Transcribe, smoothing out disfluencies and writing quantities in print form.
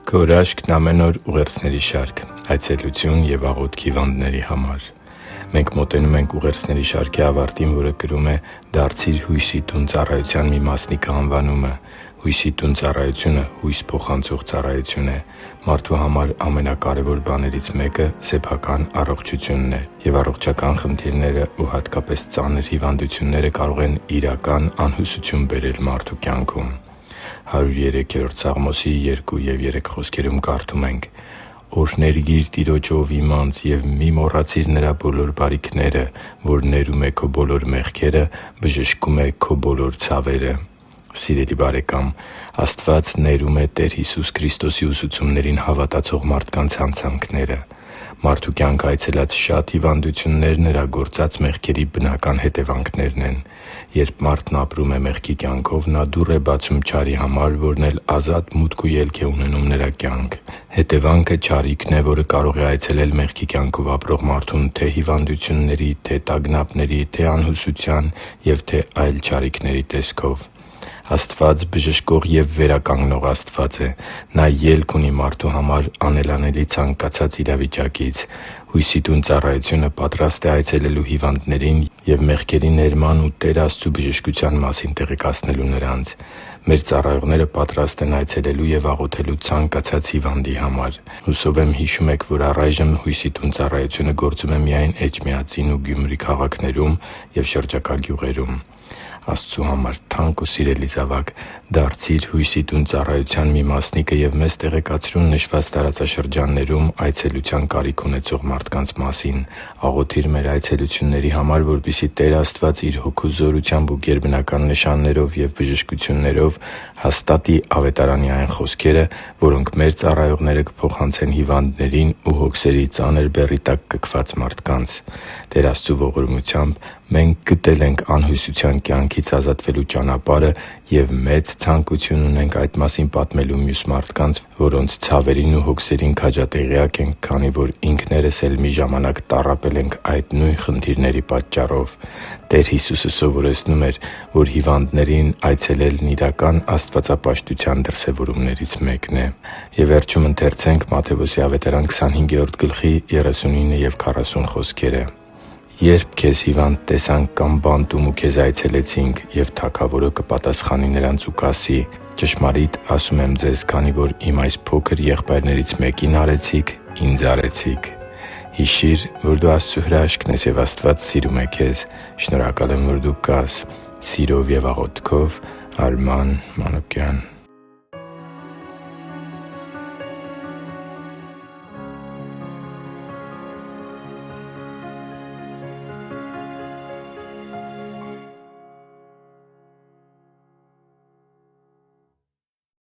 Քո հրաշքն ամեն օր ուղերձների շարք, այցելություն և աղոթքի հիվանդների համար։ Մենք մոտենում ենք ուղերձների շարքի ավարտին, որը կրում է «Դարձի՛ր հույսի տուն» ծառայության մի մասնիկը անվանումը։ Հույսի տուն ծառայությունը հույս փոխանցող ծառայություն է։ Մարդու համար ամենակարևոր բաներից մեկը սեփական առողջությունն է, և առողջական խնդիրները ու հատկապես ծանր հիվանդությունները կարող են իրական անհուսություն բերել մարդու կյանքում։ 103-րդ Սաղմոս 2 և 3 խոսքերում կարդում ենք. «Օրհնե՛րգիր Տիրոջով իմ անձ և մի մոռացիր Նրա բոլոր բարիքները, որ ներում է քո բոլոր մեղքերը, բժշկում է քո բոլոր ցավերը»։ Սիրելի՛ բարեկամ, Աստված ներում է Տեր Հիսուս Քրիստոսի ուսուցումներին հավատացող մարդկանց հանցանքները։ Մարդու կյանք այցելած շատ հիվանդություններ Նրա գործած մեղքերի բնական հետևանքներն են։ Երբ մարդն ապրում է մեղքի կյանքով, նա դուռ է բացում չարի համար, որն էլ ազատ մուտք ու ելք է ունենում նրա կյանք։ Հետևանքը չարիքն է, որը կարող է այցելել մեղքի կյանքով ապրող մարդուն թե՛ հիվանդությունների, թե՛ տագնապների, թե՛ անհուսության և թե՛ այլ չարիքների տեսքով։ Աստված բժշկող և վերականգնող Աստված է։ Նա ելք ունի մարդու համար անելանելի ցանկացած իրավիճակից։ Հույսի տուն ծառայությունը պատրաստ է այցելելու հիվանդներին և մեղքերի ներման ու Տեր Աստծու բժշկության մասին տեղեկացնելու նրանց։ Մեր ծառայողները պատրաստ են այցելելու և աղոթելու ցանկացած հիվանդի համար։ Հուսով եմ հիշում եք, որ առայժմ Հույսի տուն ծառայությունը գործում է միայն Էջմիածին ու Գյումրի քաղաքներում և շրջակա գյուղերում։ Աստծու համար թանկ ու սիրելի՛ զավակ, դարձի՛ր Հույսի տուն ծառայության մի մասնիկը և մեզ տեղեկացրու նշված տարածաշրջաններում այցելության կարիք ունեցող մարդկանց մասին։ Աղոթի՛ր մեր այցելությունների համար, որպեսզի Տեր Աստված Իր Հոգու զորությամբ ու գերբնական նշաններով և բժշկություններով հաստատի Ավետարանի այն խոսքերը, որոնք մեր ծառայողները կփոխանցեն հիվանդներին ու հոգսերի ծանր բեռի տակ կքված մարդկանց։ Տեր Աստծու ողորմությամբ մենք գտել ենք անհուսության կյանքից ազատվելու ճանապարհը և մեծ ցանկություն ունենք այդ մասին պատմելու մյուս մարդկանց, որոնց ցավերին ու հոգսերին քաջատեղյակ ենք, քանի որ ինքներս էլ մի ժամանակ տառապել ենք այդ նույն խնդիրների պատճառով։ Տեր Հիսուսը սովորեցնում էր, որ հիվանդներին այցելելն իրական աստվածապաշտության դրսևորումներից մեկն է։ «Երբ քեզ հիվանդ տեսանք կամ բանտում ու քեզ այցելեցինք, և թագավորը կպատասխանի նրանց ու կասի. «Ճշմարիտ ասում եմ ձեզ, քանի որ իմ այս փոքր եղբայրներից մեկին արեցիք, ինձ արեցիք»։ Հիշի՛ր, որ դու Աստծո հրաշքն ես, և Աստված սիրում է քեզ։ Շնորհակալ եմ, որ դու կա՛ս։ Սիրով և աղոթքով, Արման Մանուկյան։